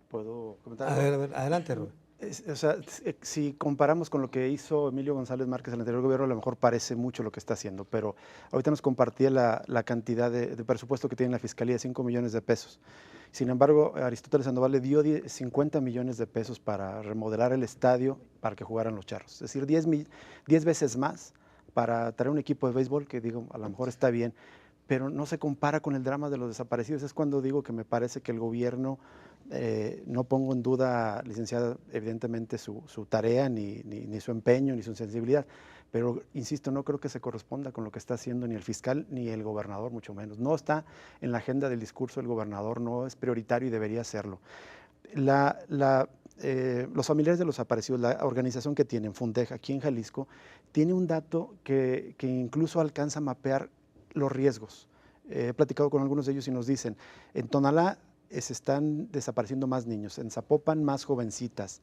¿Puedo comentar A algo? ver, adelante, Rubén. O sea, si comparamos con lo que hizo Emilio González Márquez en el anterior gobierno, a lo mejor parece mucho lo que está haciendo, pero ahorita nos compartía la cantidad de presupuesto que tiene la Fiscalía, 5 millones de pesos. Sin embargo, Aristóteles Sandoval le dio 50 millones de pesos para remodelar el estadio para que jugaran los Charros. Es decir, 10 veces más para traer un equipo de béisbol que, digo, a lo mejor está bien, pero no se compara con el drama de los desaparecidos. Es cuando digo que me parece que el gobierno, no pongo en duda, licenciada, evidentemente su tarea, ni su empeño, ni su sensibilidad, pero insisto, no creo que se corresponda con lo que está haciendo ni el fiscal ni el gobernador, mucho menos. No está en la agenda del discurso del gobernador, no es prioritario y debería serlo. Los familiares de los desaparecidos, la organización que tienen, Fundej, aquí en Jalisco, tiene un dato que incluso alcanza a mapear los riesgos. He platicado con algunos de ellos y nos dicen, en Tonalá se están desapareciendo más niños, en Zapopan más jovencitas.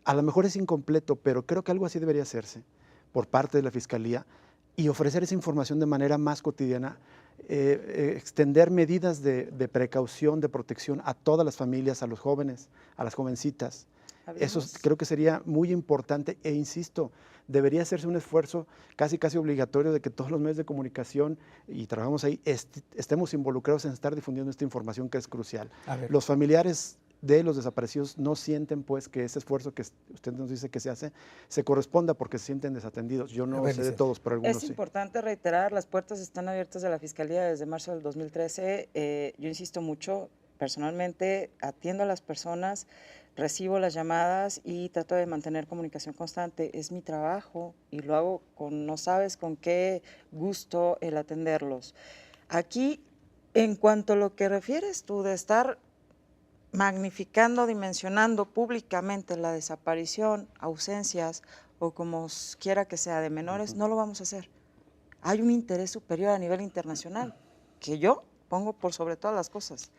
A lo mejor es incompleto, pero creo que algo así debería hacerse por parte de la Fiscalía y ofrecer esa información de manera más cotidiana, extender medidas de precaución, de protección a todas las familias, a los jóvenes, a las jovencitas. Eso creo que sería muy importante e insisto, debería hacerse un esfuerzo casi obligatorio de que todos los medios de comunicación, y trabajamos ahí, estemos involucrados en estar difundiendo esta información que es crucial. Los familiares de los desaparecidos no sienten pues que ese esfuerzo que usted nos dice que se hace se corresponda porque se sienten desatendidos. Yo no sé de todos, pero algunos sí. Es importante reiterar, las puertas están abiertas de la Fiscalía desde marzo del 2013. Yo insisto mucho, personalmente atiendo a las personas, recibo las llamadas y trato de mantener comunicación constante. Es mi trabajo y lo hago con, no sabes con qué gusto el atenderlos. Aquí, en cuanto a lo que refieres tú de estar magnificando, dimensionando públicamente la desaparición, ausencias o como quiera que sea de menores, no lo vamos a hacer. Hay un interés superior a nivel internacional que yo pongo por sobre todas las cosas.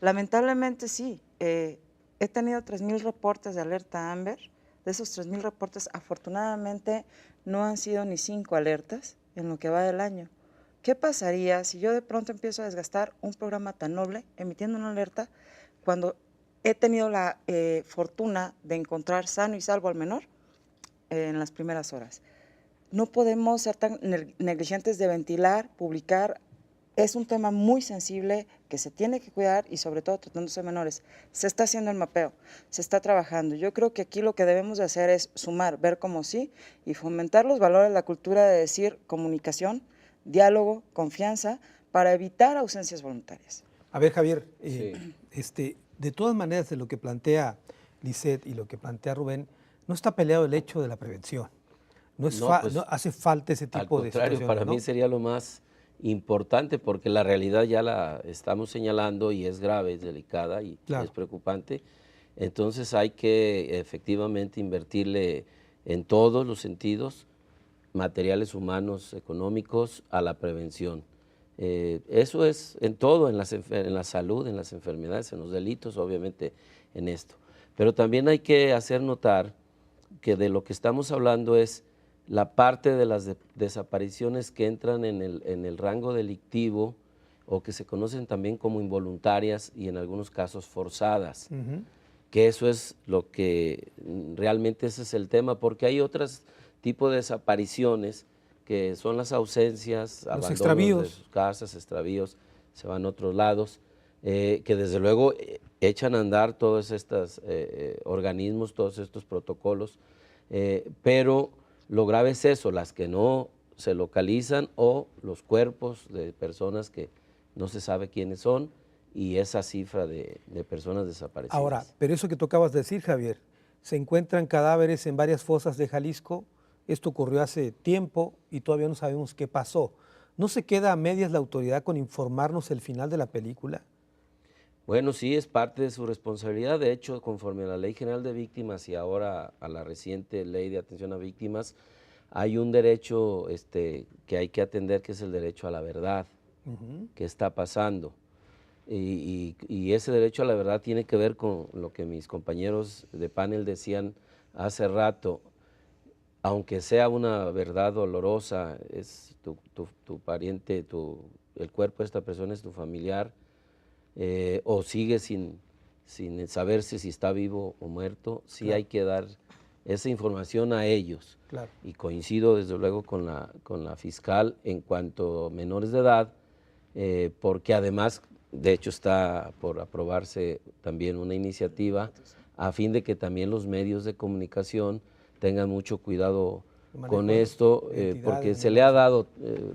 Lamentablemente sí, he tenido 3,000 reportes de alerta Amber. De esos 3,000 reportes, afortunadamente no han sido ni 5 alertas en lo que va del año. ¿Qué pasaría si yo de pronto empiezo a desgastar un programa tan noble emitiendo una alerta cuando he tenido la fortuna de encontrar sano y salvo al menor en las primeras horas? No podemos ser tan negligentes de ventilar, publicar. Es un tema muy sensible que se tiene que cuidar y sobre todo tratándose de menores. Se está haciendo el mapeo, se está trabajando. Yo creo que aquí lo que debemos de hacer es sumar, ver cómo sí y fomentar los valores, la cultura de decir comunicación, diálogo, confianza para evitar ausencias voluntarias. A ver, Javier, Sí. De todas maneras, de lo que plantea Lisette y lo que plantea Rubén, no está peleado el hecho de la prevención. No hace falta ese tipo de situaciones. Al contrario, para mí sería lo más importante porque la realidad ya la estamos señalando y es grave, es delicada y es preocupante. Entonces hay que efectivamente invertirle en todos los sentidos, materiales humanos, económicos, a la prevención. Eso es en todo, en la salud, en las enfermedades, en los delitos, obviamente en esto. Pero también hay que hacer notar que de lo que estamos hablando es la parte de las desapariciones que entran en el rango delictivo o que se conocen también como involuntarias y en algunos casos forzadas. Que eso es lo que realmente ese es el tema, porque hay otros tipos de desapariciones que son las ausencias, abandonos extravíos de sus casas, extravíos, se van a otros lados, que desde luego echan a andar todos estos organismos, todos estos protocolos, pero lo grave es eso, las que no se localizan o los cuerpos de personas que no se sabe quiénes son y esa cifra de personas desaparecidas. Ahora, pero eso que tú acabas de decir, Javier, se encuentran cadáveres en varias fosas de Jalisco. Esto ocurrió hace tiempo y todavía no sabemos qué pasó. ¿No se queda a medias la autoridad con informarnos el final de la película? Bueno, sí, es parte de su responsabilidad. De hecho, conforme a la Ley General de Víctimas y ahora a la reciente Ley de Atención a Víctimas, hay un derecho que hay que atender, que es el derecho a la verdad. que está pasando. Y ese derecho a la verdad tiene que ver con lo que mis compañeros de panel decían hace rato. Aunque sea una verdad dolorosa, es tu pariente, el cuerpo de esta persona es tu familiar, o sigue sin saberse si está vivo o muerto, sí hay que dar esa información a ellos. Claro. Y coincido desde luego con la fiscal en cuanto a menores de edad, porque además, de hecho, está por aprobarse también una iniciativa a fin de que también los medios de comunicación tengan mucho cuidado con esto, porque se le ha dado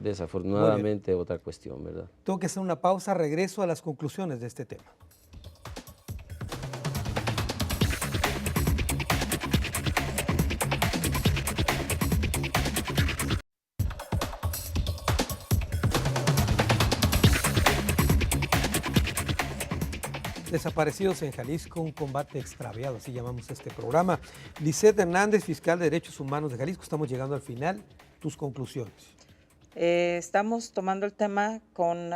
desafortunadamente otra cuestión, ¿verdad? Tengo que hacer una pausa, regreso a las conclusiones de este tema. Desaparecidos en Jalisco, un combate extraviado, así llamamos este programa. Lisette Hernández, fiscal de Derechos Humanos de Jalisco, estamos llegando al final. Tus conclusiones. Estamos tomando el tema con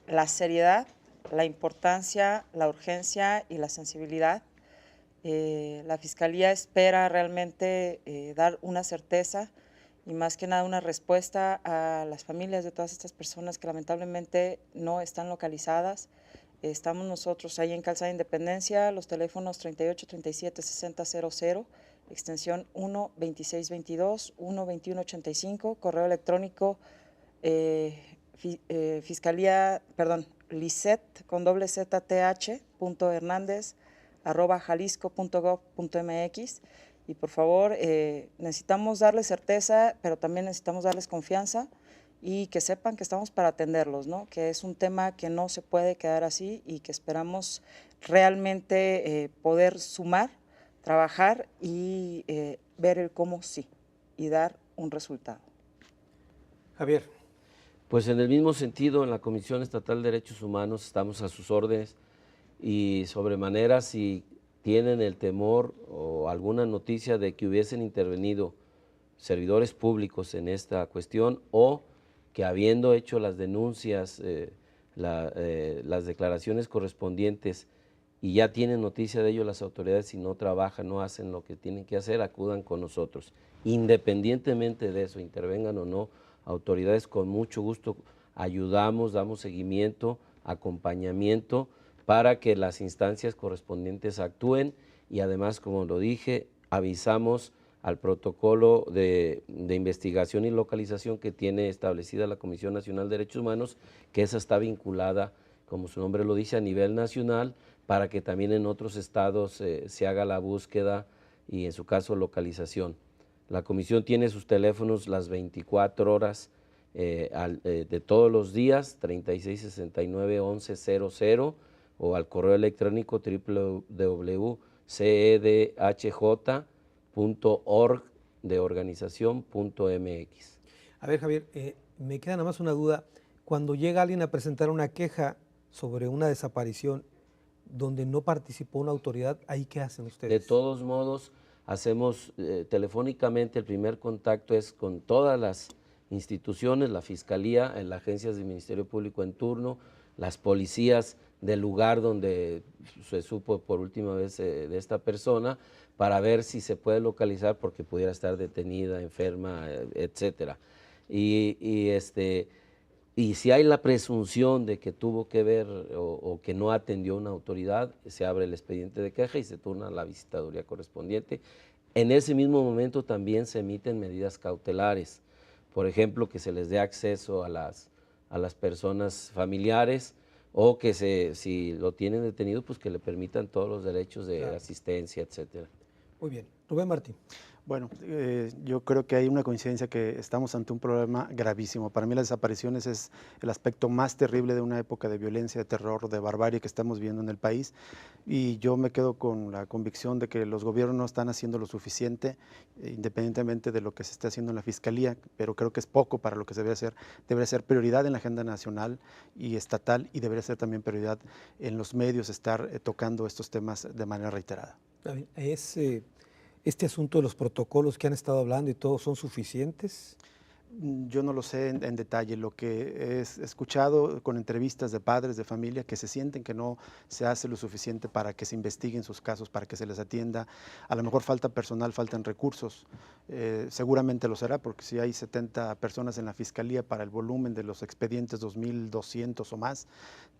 la seriedad, la importancia, la urgencia y la sensibilidad. La Fiscalía espera realmente dar una certeza y más que nada una respuesta a las familias de todas estas personas que lamentablemente no están localizadas. Estamos nosotros ahí en Calzada Independencia, los teléfonos 38 37 60 00, extensión 1 26 22, 1 21 85, correo electrónico Lisette con doble ZTH .hernandez@jalisco.gov.mx. Y por favor, necesitamos darles certeza, pero también necesitamos darles confianza y que sepan que estamos para atenderlos, ¿no? Que es un tema que no se puede quedar así y que esperamos realmente poder sumar, trabajar y ver el cómo sí y dar un resultado. Javier. Pues en el mismo sentido, en la Comisión Estatal de Derechos Humanos estamos a sus órdenes y sobremanera si tienen el temor o alguna noticia de que hubiesen intervenido servidores públicos en esta cuestión o que habiendo hecho las denuncias, las declaraciones correspondientes y ya tienen noticia de ello las autoridades, si no trabajan, no hacen lo que tienen que hacer, acudan con nosotros. Independientemente de eso, intervengan o no, autoridades con mucho gusto ayudamos, damos seguimiento, acompañamiento para que las instancias correspondientes actúen y además, como lo dije, avisamos al protocolo de investigación y localización que tiene establecida la Comisión Nacional de Derechos Humanos, que esa está vinculada, como su nombre lo dice, a nivel nacional, para que también en otros estados se haga la búsqueda y en su caso localización. La comisión tiene sus teléfonos las 24 horas de todos los días, 36 69 11 00 o al correo electrónico www.cedhj.org de organización.mx. A ver, Javier, me queda nada más una duda. Cuando llega alguien a presentar una queja sobre una desaparición donde no participó una autoridad, ¿ahí qué hacen ustedes? De todos modos, hacemos telefónicamente, el primer contacto es con todas las instituciones, la Fiscalía, en las agencias del Ministerio Público en turno, las policías del lugar donde se supo por última vez de esta persona, para ver si se puede localizar porque pudiera estar detenida, enferma, etcétera. Y si hay la presunción de que tuvo que ver o que no atendió una autoridad, se abre el expediente de queja y se turna a la visitaduría correspondiente. En ese mismo momento también se emiten medidas cautelares, por ejemplo, que se les dé acceso a las personas familiares o que si lo tienen detenido, pues que le permitan todos los derechos de asistencia, etcétera. Muy bien. Rubén Martín. Bueno, yo creo que hay una coincidencia que estamos ante un problema gravísimo. Para mí las desapariciones es el aspecto más terrible de una época de violencia, de terror, de barbarie que estamos viviendo en el país, y yo me quedo con la convicción de que los gobiernos no están haciendo lo suficiente, independientemente de lo que se esté haciendo en la Fiscalía, pero creo que es poco para lo que se debe hacer. Debería ser prioridad en la agenda nacional y estatal y debería ser también prioridad en los medios estar tocando estos temas de manera reiterada. Este asunto de los protocolos que han estado hablando y todo, ¿son suficientes? Yo no lo sé en detalle. Lo que he escuchado con entrevistas de padres de familia que se sienten que no se hace lo suficiente para que se investiguen sus casos, para que se les atienda. A lo mejor falta personal, faltan recursos. Seguramente lo será, porque si hay 70 personas en la fiscalía para el volumen de los expedientes 2.200 o más,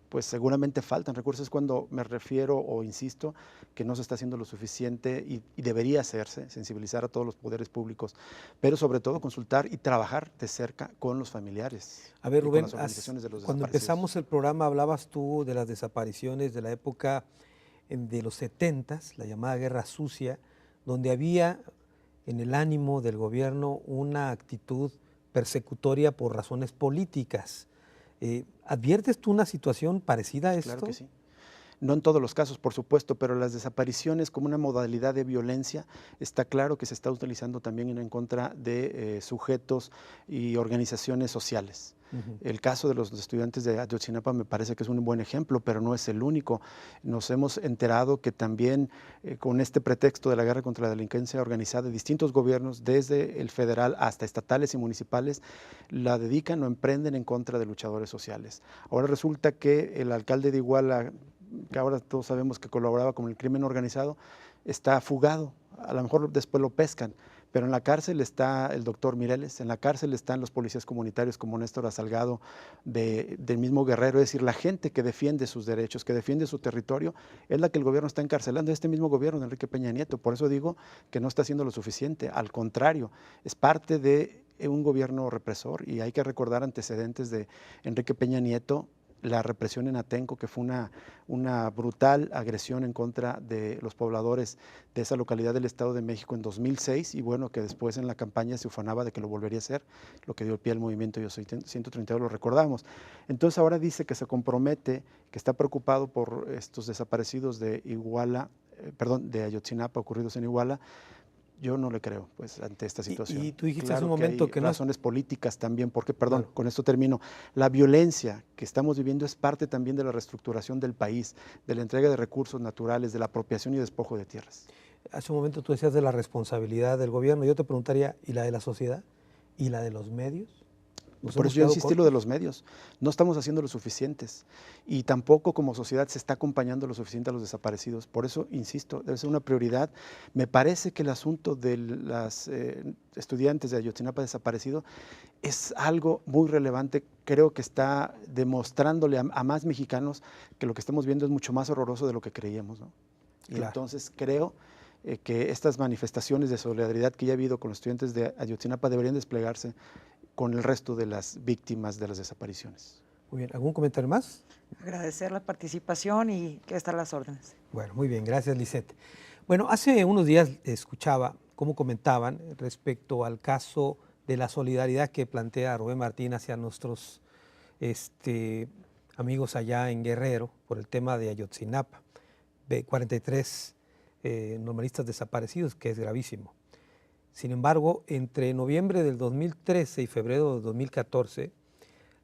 pues seguramente faltan recursos. Es cuando me refiero o insisto que no se está haciendo lo suficiente y debería hacerse, sensibilizar a todos los poderes públicos, pero sobre todo consultar y trabajar de cerca con los familiares. A ver, y Rubén, con las organizaciones de los cuando desaparecidos. empezamos el programa hablabas tú de las desapariciones de la época de los 70s, la llamada Guerra Sucia, donde había en el ánimo del gobierno una actitud persecutoria por razones políticas. ¿Adviertes tú una situación parecida a esto? Claro que sí. No en todos los casos, por supuesto, pero las desapariciones como una modalidad de violencia está claro que se está utilizando también en contra de sujetos y organizaciones sociales. El caso de los estudiantes de Ayotzinapa me parece que es un buen ejemplo, pero no es el único. Nos hemos enterado que también con este pretexto de la guerra contra la delincuencia organizada, distintos gobiernos, desde el federal hasta estatales y municipales, la dedican o emprenden en contra de luchadores sociales. Ahora resulta que el alcalde de Iguala, que ahora todos sabemos que colaboraba con el crimen organizado, está fugado. A lo mejor después lo pescan, pero en la cárcel está el doctor Mireles, en la cárcel están los policías comunitarios como Néstor Salgado del mismo Guerrero. Es decir, la gente que defiende sus derechos, que defiende su territorio, es la que el gobierno está encarcelando, este mismo gobierno de Enrique Peña Nieto. Por eso digo que no está haciendo lo suficiente, al contrario, es parte de un gobierno represor y hay que recordar antecedentes de Enrique Peña Nieto, la represión en Atenco, que fue una brutal agresión en contra de los pobladores de esa localidad del Estado de México en 2006, y bueno, que después en la campaña se ufanaba de que lo volvería a hacer, lo que dio pie al movimiento Yo Soy 132, lo recordamos. Entonces ahora dice que se compromete, que está preocupado por estos desaparecidos de Iguala, de Ayotzinapa ocurridos en Iguala. Yo no le creo, pues, ante esta situación. Y tú dijiste claro hace un momento hay que no razones políticas también, porque, perdón, Claro. con esto termino, la violencia que estamos viviendo es parte también de la reestructuración del país, de la entrega de recursos naturales, de la apropiación y despojo de tierras. Hace un momento tú decías de la responsabilidad del gobierno. Yo te preguntaría, ¿y la de la sociedad? ¿Y la de los medios? Por eso yo insistí lo de los medios. No estamos haciendo lo suficientes y tampoco como sociedad se está acompañando lo suficiente a los desaparecidos. Por eso, insisto, debe ser una prioridad. Me parece que el asunto de las estudiantes de Ayotzinapa desaparecido es algo muy relevante. Creo que está demostrándole a más mexicanos que lo que estamos viendo es mucho más horroroso de lo que creíamos, ¿no? Y Claro. entonces creo que estas manifestaciones de solidaridad que ya ha habido con los estudiantes de Ayotzinapa deberían desplegarse con el resto de las víctimas de las desapariciones. Muy bien, ¿algún comentario más? Agradecer la participación y que están las órdenes. Bueno, muy bien, gracias, Lisette. Bueno, hace unos días escuchaba cómo comentaban respecto al caso de la solidaridad que plantea Rubén Martín hacia nuestros amigos allá en Guerrero por el tema de Ayotzinapa, de 43 normalistas desaparecidos, que es gravísimo. Sin embargo, entre noviembre del 2013 y febrero del 2014,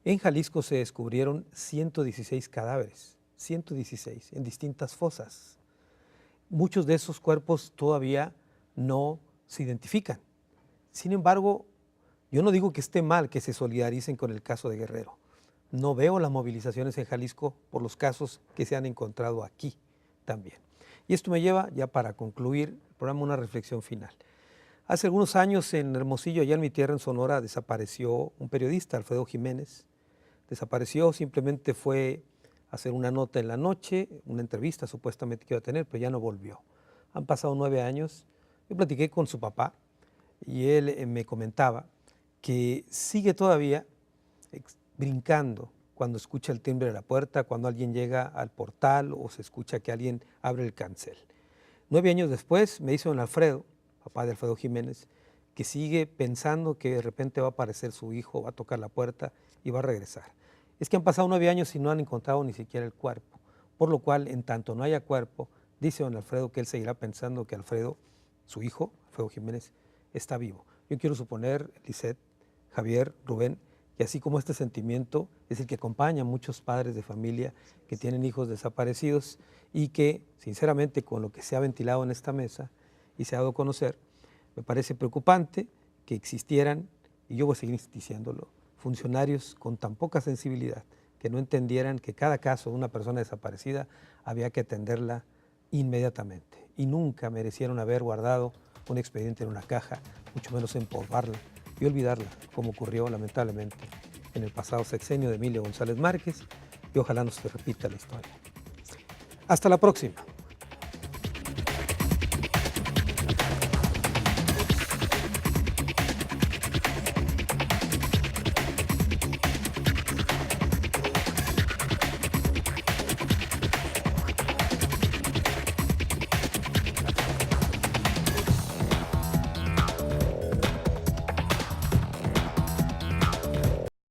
en Jalisco se descubrieron 116 cadáveres, 116, en distintas fosas. Muchos de esos cuerpos todavía no se identifican. Sin embargo, yo no digo que esté mal que se solidaricen con el caso de Guerrero. No veo las movilizaciones en Jalisco por los casos que se han encontrado aquí también. Y esto me lleva, ya para concluir el programa, una reflexión final. Hace algunos años en Hermosillo, allá en mi tierra, en Sonora, desapareció un periodista, Alfredo Jiménez. Desapareció, simplemente fue a hacer una nota en la noche, una entrevista supuestamente que iba a tener, pero ya no volvió. Han pasado 9 años. Yo platiqué con su papá y él me comentaba que sigue todavía brincando cuando escucha el timbre de la puerta, cuando alguien llega al portal o se escucha que alguien abre el cancel. 9 años después me dice don Alfredo, papá de Alfredo Jiménez, que sigue pensando que de repente va a aparecer su hijo, va a tocar la puerta y va a regresar. Es que han pasado 9 años y no han encontrado ni siquiera el cuerpo, por lo cual, en tanto no haya cuerpo, dice don Alfredo que él seguirá pensando que Alfredo, su hijo, Alfredo Jiménez, está vivo. Yo quiero suponer, Lisette, Javier, Rubén, que así como este sentimiento es el que acompaña a muchos padres de familia que tienen hijos desaparecidos y que, sinceramente, con lo que se ha ventilado en esta mesa y se ha dado a conocer, me parece preocupante que existieran y yo voy a seguir diciéndolo, funcionarios con tan poca sensibilidad que no entendieran que cada caso de una persona desaparecida había que atenderla inmediatamente y nunca merecieron haber guardado un expediente en una caja, mucho menos empolvarla y olvidarla, como ocurrió lamentablemente en el pasado sexenio de Emilio González Márquez, y ojalá no se repita la historia. Hasta la próxima.